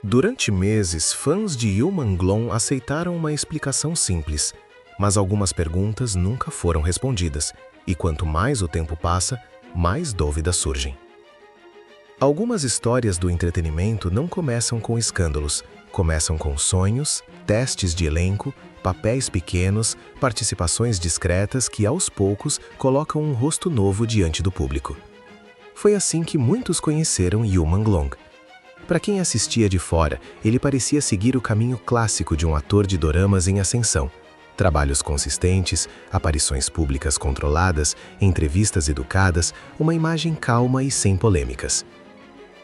Durante meses, fãs de Human Glon aceitaram uma explicação simples, mas algumas perguntas nunca foram respondidas, e quanto mais o tempo passa, mais dúvidas surgem. Algumas histórias do entretenimento não começam com escândalos, começam com sonhos, testes de elenco, papéis pequenos, participações discretas que aos poucos colocam um rosto novo diante do público. Foi assim que muitos conheceram Human Glon. Para quem assistia de fora, ele parecia seguir o caminho clássico de um ator de doramas em ascensão. Trabalhos consistentes, aparições públicas controladas, entrevistas educadas, uma imagem calma e sem polêmicas.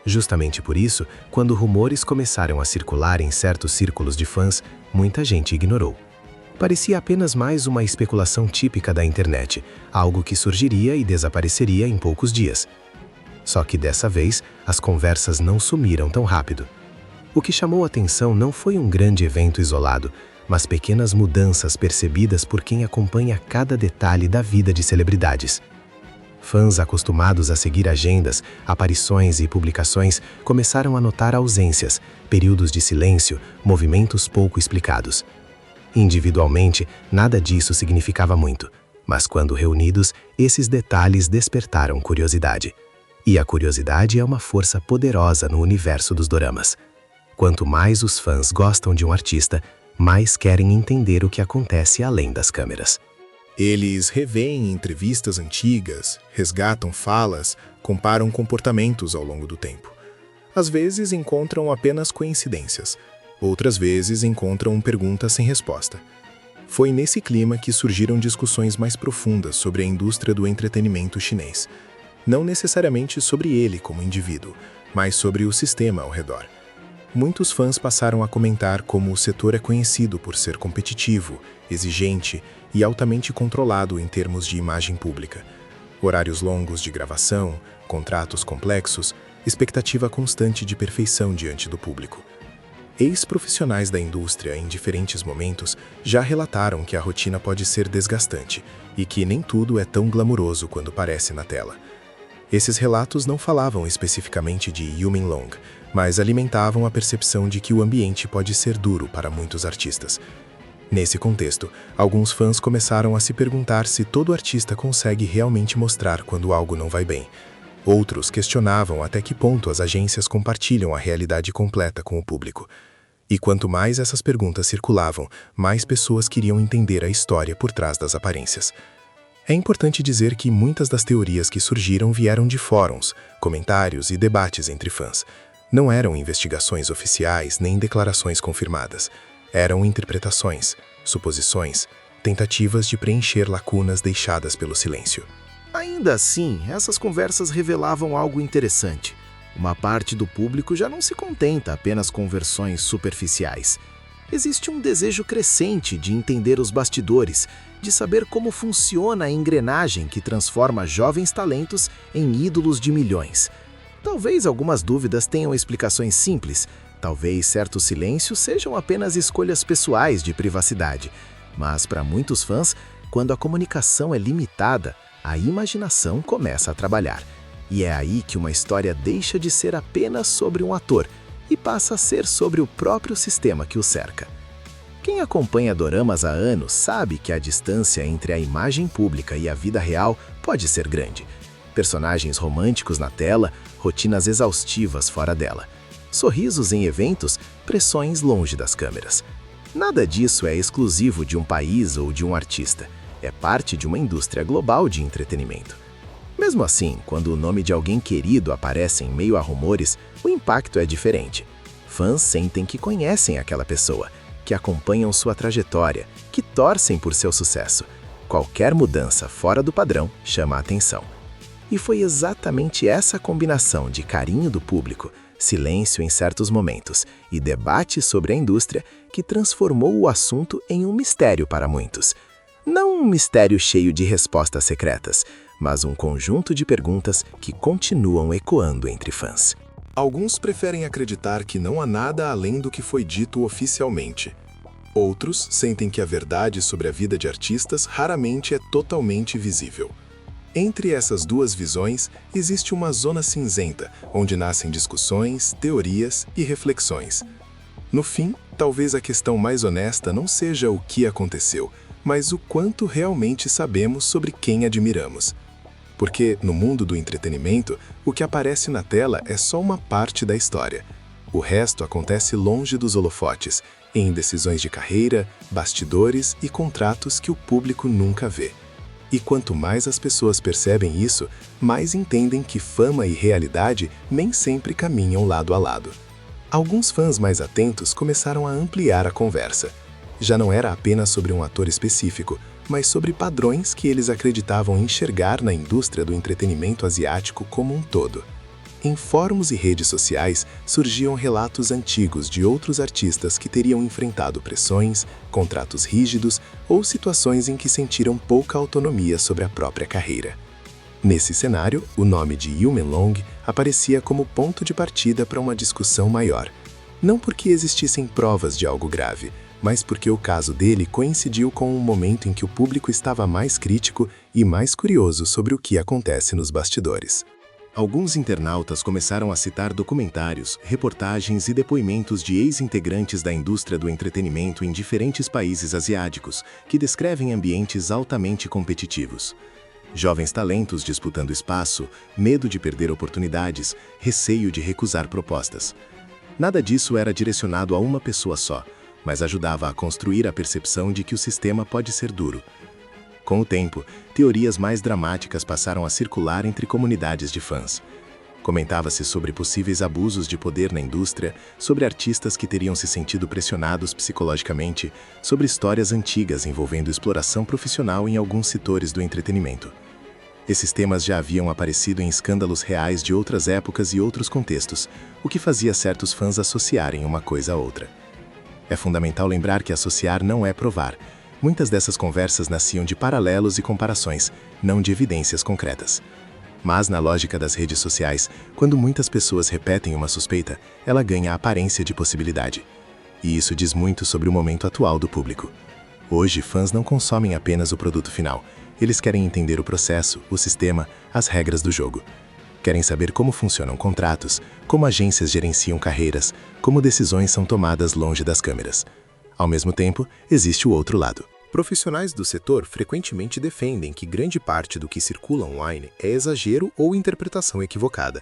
Justamente por isso, quando rumores começaram a circular em certos círculos de fãs, muita gente ignorou. Parecia apenas mais uma especulação típica da internet, algo que surgiria e desapareceria em poucos dias. Só que dessa vez, as conversas não sumiram tão rápido. O que chamou a atenção não foi um grande evento isolado, mas pequenas mudanças percebidas por quem acompanha cada detalhe da vida de celebridades. Fãs acostumados a seguir agendas, aparições e publicações começaram a notar ausências, períodos de silêncio, movimentos pouco explicados. Individualmente, nada disso significava muito, mas quando reunidos, esses detalhes despertaram curiosidade. E a curiosidade é uma força poderosa no universo dos doramas. Quanto mais os fãs gostam de um artista, mais querem entender o que acontece além das câmeras. Eles revêem entrevistas antigas, resgatam falas, comparam comportamentos ao longo do tempo. Às vezes encontram apenas coincidências, outras vezes encontram perguntas sem resposta. Foi nesse clima que surgiram discussões mais profundas sobre a indústria do entretenimento chinês. Não necessariamente sobre ele como indivíduo, mas sobre o sistema ao redor. Muitos fãs passaram a comentar como o setor é conhecido por ser competitivo, exigente e altamente controlado em termos de imagem pública. Horários longos de gravação, contratos complexos, expectativa constante de perfeição diante do público. Ex-profissionais da indústria em diferentes momentos já relataram que a rotina pode ser desgastante e que nem tudo é tão glamuroso quando parece na tela. Esses relatos não falavam especificamente de Human Glon, mas alimentavam a percepção de que o ambiente pode ser duro para muitos artistas. Nesse contexto, alguns fãs começaram a se perguntar se todo artista consegue realmente mostrar quando algo não vai bem. Outros questionavam até que ponto as agências compartilham a realidade completa com o público. E quanto mais essas perguntas circulavam, mais pessoas queriam entender a história por trás das aparências. É importante dizer que muitas das teorias que surgiram vieram de fóruns, comentários e debates entre fãs. Não eram investigações oficiais nem declarações confirmadas. Eram interpretações, suposições, tentativas de preencher lacunas deixadas pelo silêncio. Ainda assim, essas conversas revelavam algo interessante. Uma parte do público já não se contenta apenas com versões superficiais. Existe um desejo crescente de entender os bastidores, de saber como funciona a engrenagem que transforma jovens talentos em ídolos de milhões. Talvez algumas dúvidas tenham explicações simples, talvez certos silêncios sejam apenas escolhas pessoais de privacidade. Mas para muitos fãs, quando a comunicação é limitada, a imaginação começa a trabalhar. E é aí que uma história deixa de ser apenas sobre um ator e passa a ser sobre o próprio sistema que o cerca. Quem acompanha doramas há anos sabe que a distância entre a imagem pública e a vida real pode ser grande. Personagens românticos na tela, rotinas exaustivas fora dela. Sorrisos em eventos, pressões longe das câmeras. Nada disso é exclusivo de um país ou de um artista. É parte de uma indústria global de entretenimento. Mesmo assim, quando o nome de alguém querido aparece em meio a rumores, o impacto é diferente. Fãs sentem que conhecem aquela pessoa, que acompanham sua trajetória, que torcem por seu sucesso. Qualquer mudança fora do padrão chama a atenção. E foi exatamente essa combinação de carinho do público, silêncio em certos momentos e debate sobre a indústria que transformou o assunto em um mistério para muitos. Não um mistério cheio de respostas secretas, mas um conjunto de perguntas que continuam ecoando entre fãs. Alguns preferem acreditar que não há nada além do que foi dito oficialmente. Outros sentem que a verdade sobre a vida de artistas raramente é totalmente visível. Entre essas duas visões, existe uma zona cinzenta, onde nascem discussões, teorias e reflexões. No fim, talvez a questão mais honesta não seja o que aconteceu, mas o quanto realmente sabemos sobre quem admiramos. Porque, no mundo do entretenimento, o que aparece na tela é só uma parte da história. O resto acontece longe dos holofotes, em decisões de carreira, bastidores e contratos que o público nunca vê. E quanto mais as pessoas percebem isso, mais entendem que fama e realidade nem sempre caminham lado a lado. Alguns fãs mais atentos começaram a ampliar a conversa. Já não era apenas sobre um ator específico, mas sobre padrões que eles acreditavam enxergar na indústria do entretenimento asiático como um todo. Em fóruns e redes sociais surgiam relatos antigos de outros artistas que teriam enfrentado pressões, contratos rígidos ou situações em que sentiram pouca autonomia sobre a própria carreira. Nesse cenário, o nome de Yu Menlong aparecia como ponto de partida para uma discussão maior. Não porque existissem provas de algo grave, mas porque o caso dele coincidiu com um momento em que o público estava mais crítico e mais curioso sobre o que acontece nos bastidores. Alguns internautas começaram a citar documentários, reportagens e depoimentos de ex-integrantes da indústria do entretenimento em diferentes países asiáticos, que descrevem ambientes altamente competitivos. Jovens talentos disputando espaço, medo de perder oportunidades, receio de recusar propostas. Nada disso era direcionado a uma pessoa só, mas ajudava a construir a percepção de que o sistema pode ser duro. Com o tempo, teorias mais dramáticas passaram a circular entre comunidades de fãs. Comentava-se sobre possíveis abusos de poder na indústria, sobre artistas que teriam se sentido pressionados psicologicamente, sobre histórias antigas envolvendo exploração profissional em alguns setores do entretenimento. Esses temas já haviam aparecido em escândalos reais de outras épocas e outros contextos, o que fazia certos fãs associarem uma coisa a outra. É fundamental lembrar que associar não é provar. Muitas dessas conversas nasciam de paralelos e comparações, não de evidências concretas. Mas, na lógica das redes sociais, quando muitas pessoas repetem uma suspeita, ela ganha a aparência de possibilidade. E isso diz muito sobre o momento atual do público. Hoje, fãs não consomem apenas o produto final. Eles querem entender o processo, o sistema, as regras do jogo. Querem saber como funcionam contratos, como agências gerenciam carreiras, como decisões são tomadas longe das câmeras. Ao mesmo tempo, existe o outro lado. Profissionais do setor frequentemente defendem que grande parte do que circula online é exagero ou interpretação equivocada.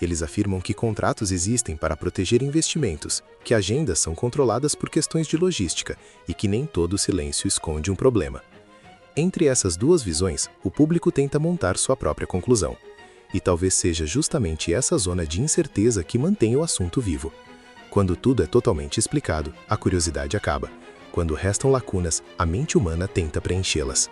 Eles afirmam que contratos existem para proteger investimentos, que agendas são controladas por questões de logística e que nem todo silêncio esconde um problema. Entre essas duas visões, o público tenta montar sua própria conclusão. E talvez seja justamente essa zona de incerteza que mantém o assunto vivo. Quando tudo é totalmente explicado, a curiosidade acaba. Quando restam lacunas, a mente humana tenta preenchê-las.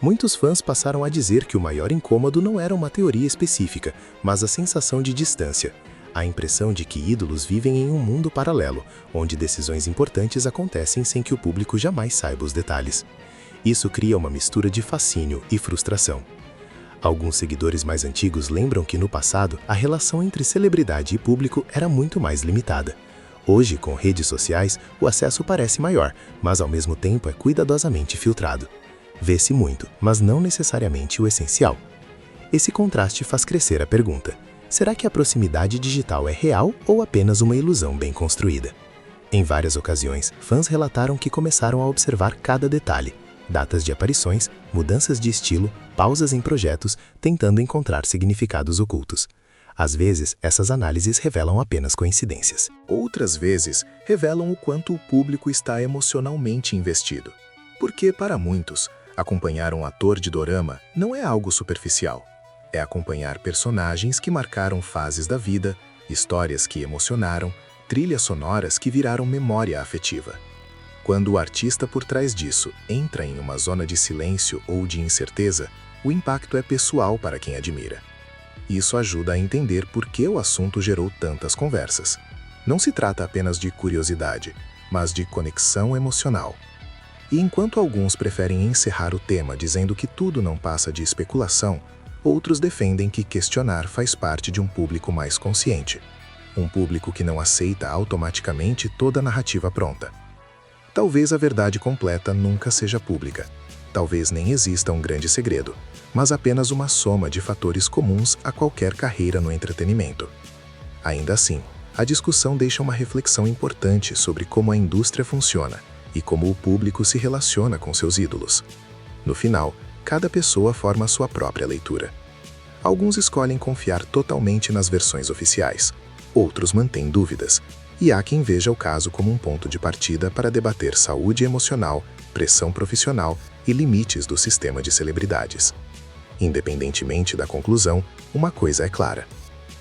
Muitos fãs passaram a dizer que o maior incômodo não era uma teoria específica, mas a sensação de distância. A impressão de que ídolos vivem em um mundo paralelo, onde decisões importantes acontecem sem que o público jamais saiba os detalhes. Isso cria uma mistura de fascínio e frustração. Alguns seguidores mais antigos lembram que no passado a relação entre celebridade e público era muito mais limitada. Hoje, com redes sociais, o acesso parece maior, mas ao mesmo tempo é cuidadosamente filtrado. Vê-se muito, mas não necessariamente o essencial. Esse contraste faz crescer a pergunta: será que a proximidade digital é real ou apenas uma ilusão bem construída? Em várias ocasiões, fãs relataram que começaram a observar cada detalhe: datas de aparições, mudanças de estilo, pausas em projetos, tentando encontrar significados ocultos. Às vezes, essas análises revelam apenas coincidências. Outras vezes, revelam o quanto o público está emocionalmente investido. Porque, para muitos, acompanhar um ator de dorama não é algo superficial. É acompanhar personagens que marcaram fases da vida, histórias que emocionaram, trilhas sonoras que viraram memória afetiva. Quando o artista por trás disso entra em uma zona de silêncio ou de incerteza, o impacto é pessoal para quem admira. Isso ajuda a entender por que o assunto gerou tantas conversas. Não se trata apenas de curiosidade, mas de conexão emocional. E enquanto alguns preferem encerrar o tema dizendo que tudo não passa de especulação, outros defendem que questionar faz parte de um público mais consciente. Um público que não aceita automaticamente toda a narrativa pronta. Talvez a verdade completa nunca seja pública. Talvez nem exista um grande segredo, mas apenas uma soma de fatores comuns a qualquer carreira no entretenimento. Ainda assim, a discussão deixa uma reflexão importante sobre como a indústria funciona e como o público se relaciona com seus ídolos. No final, cada pessoa forma a sua própria leitura. Alguns escolhem confiar totalmente nas versões oficiais, outros mantêm dúvidas, e há quem veja o caso como um ponto de partida para debater saúde emocional, pressão profissional e limites do sistema de celebridades. Independentemente da conclusão, uma coisa é clara: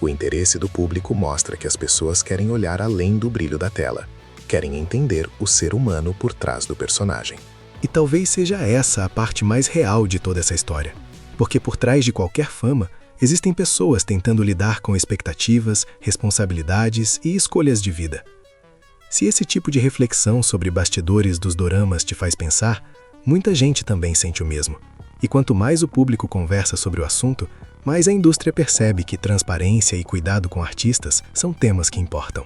o interesse do público mostra que as pessoas querem olhar além do brilho da tela, querem entender o ser humano por trás do personagem. E talvez seja essa a parte mais real de toda essa história, porque por trás de qualquer fama, existem pessoas tentando lidar com expectativas, responsabilidades e escolhas de vida. Se esse tipo de reflexão sobre bastidores dos doramas te faz pensar, muita gente também sente o mesmo. E quanto mais o público conversa sobre o assunto, mais a indústria percebe que transparência e cuidado com artistas são temas que importam.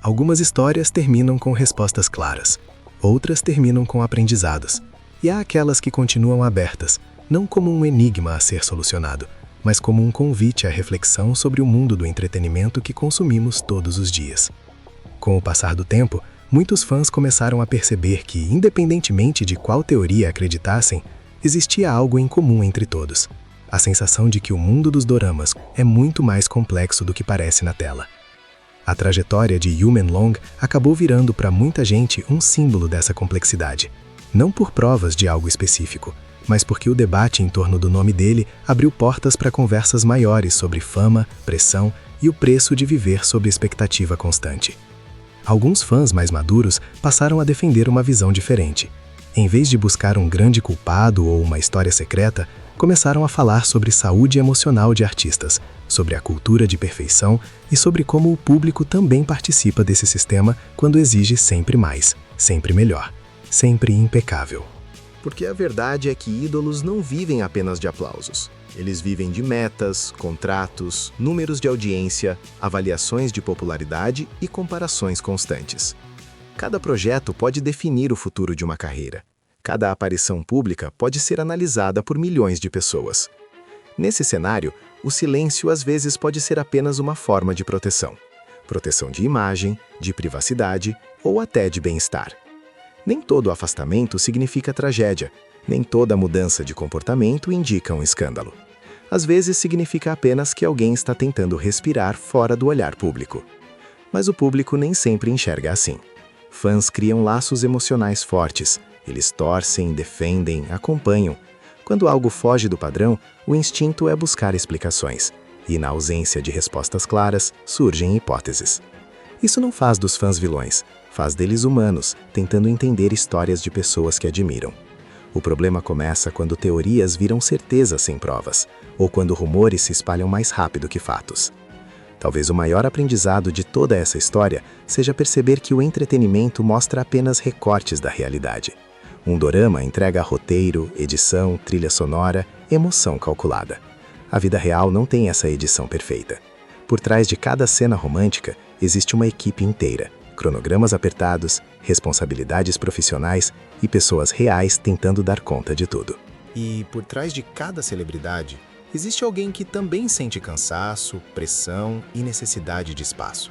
Algumas histórias terminam com respostas claras, outras terminam com aprendizados, e há aquelas que continuam abertas, não como um enigma a ser solucionado, mas como um convite à reflexão sobre o mundo do entretenimento que consumimos todos os dias. Com o passar do tempo, muitos fãs começaram a perceber que, independentemente de qual teoria acreditassem, existia algo em comum entre todos: a sensação de que o mundo dos doramas é muito mais complexo do que parece na tela. A trajetória de Yu Man-long acabou virando para muita gente um símbolo dessa complexidade, não por provas de algo específico, mas porque o debate em torno do nome dele abriu portas para conversas maiores sobre fama, pressão e o preço de viver sob expectativa constante. Alguns fãs mais maduros passaram a defender uma visão diferente. Em vez de buscar um grande culpado ou uma história secreta, começaram a falar sobre saúde emocional de artistas, sobre a cultura de perfeição e sobre como o público também participa desse sistema quando exige sempre mais, sempre melhor, sempre impecável. Porque a verdade é que ídolos não vivem apenas de aplausos. Eles vivem de metas, contratos, números de audiência, avaliações de popularidade e comparações constantes. Cada projeto pode definir o futuro de uma carreira. Cada aparição pública pode ser analisada por milhões de pessoas. Nesse cenário, o silêncio às vezes pode ser apenas uma forma de proteção. Proteção de imagem, de privacidade ou até de bem-estar. Nem todo afastamento significa tragédia, nem toda mudança de comportamento indica um escândalo. Às vezes significa apenas que alguém está tentando respirar fora do olhar público. Mas o público nem sempre enxerga assim. Fãs criam laços emocionais fortes. Eles torcem, defendem, acompanham. Quando algo foge do padrão, o instinto é buscar explicações. E na ausência de respostas claras, surgem hipóteses. Isso não faz dos fãs vilões, faz deles humanos, tentando entender histórias de pessoas que admiram. O problema começa quando teorias viram certezas sem provas, ou quando rumores se espalham mais rápido que fatos. Talvez o maior aprendizado de toda essa história seja perceber que o entretenimento mostra apenas recortes da realidade. Um dorama entrega roteiro, edição, trilha sonora, emoção calculada. A vida real não tem essa edição perfeita. Por trás de cada cena romântica, existe uma equipe inteira, cronogramas apertados, responsabilidades profissionais e pessoas reais tentando dar conta de tudo. E por trás de cada celebridade, existe alguém que também sente cansaço, pressão e necessidade de espaço.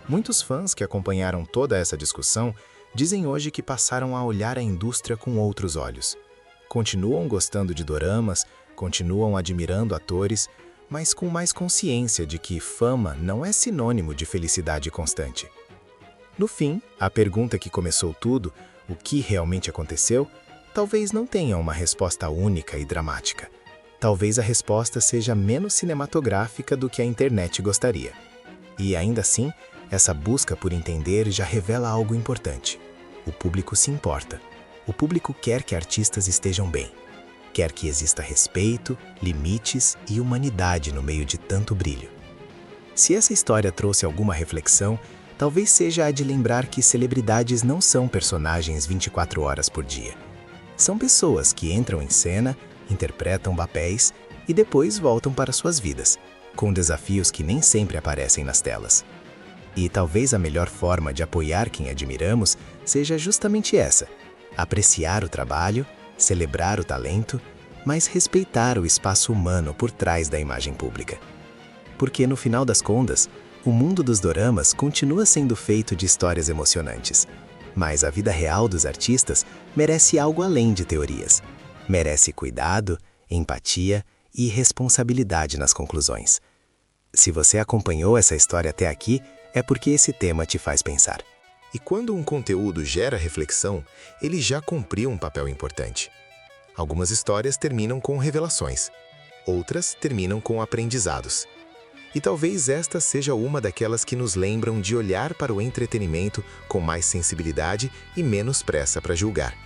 Muitos fãs que acompanharam toda essa discussão dizem hoje que passaram a olhar a indústria com outros olhos. Continuam gostando de doramas, continuam admirando atores, mas com mais consciência de que fama não é sinônimo de felicidade constante. No fim, a pergunta que começou tudo, o que realmente aconteceu, talvez não tenha uma resposta única e dramática. Talvez a resposta seja menos cinematográfica do que a internet gostaria. E ainda assim, essa busca por entender já revela algo importante. O público se importa. O público quer que artistas estejam bem. Quer que exista respeito, limites e humanidade no meio de tanto brilho. Se essa história trouxe alguma reflexão, talvez seja a de lembrar que celebridades não são personagens 24 horas por dia. São pessoas que entram em cena, interpretam papéis e depois voltam para suas vidas, com desafios que nem sempre aparecem nas telas. E talvez a melhor forma de apoiar quem admiramos seja justamente essa: apreciar o trabalho, celebrar o talento, mas respeitar o espaço humano por trás da imagem pública. Porque, no final das contas, o mundo dos doramas continua sendo feito de histórias emocionantes. Mas a vida real dos artistas merece algo além de teorias. Merece cuidado, empatia e responsabilidade nas conclusões. Se você acompanhou essa história até aqui, é porque esse tema te faz pensar. E quando um conteúdo gera reflexão, ele já cumpriu um papel importante. Algumas histórias terminam com revelações, outras terminam com aprendizados. E talvez esta seja uma daquelas que nos lembram de olhar para o entretenimento com mais sensibilidade e menos pressa para julgar.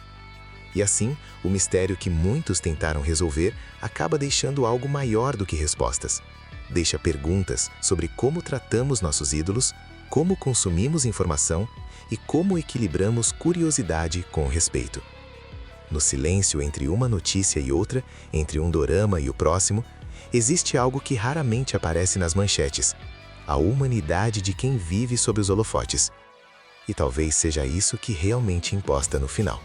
E assim, o mistério que muitos tentaram resolver acaba deixando algo maior do que respostas. Deixa perguntas sobre como tratamos nossos ídolos, como consumimos informação e como equilibramos curiosidade com respeito. No silêncio entre uma notícia e outra, entre um dorama e o próximo, existe algo que raramente aparece nas manchetes: a humanidade de quem vive sob os holofotes. E talvez seja isso que realmente importa no final.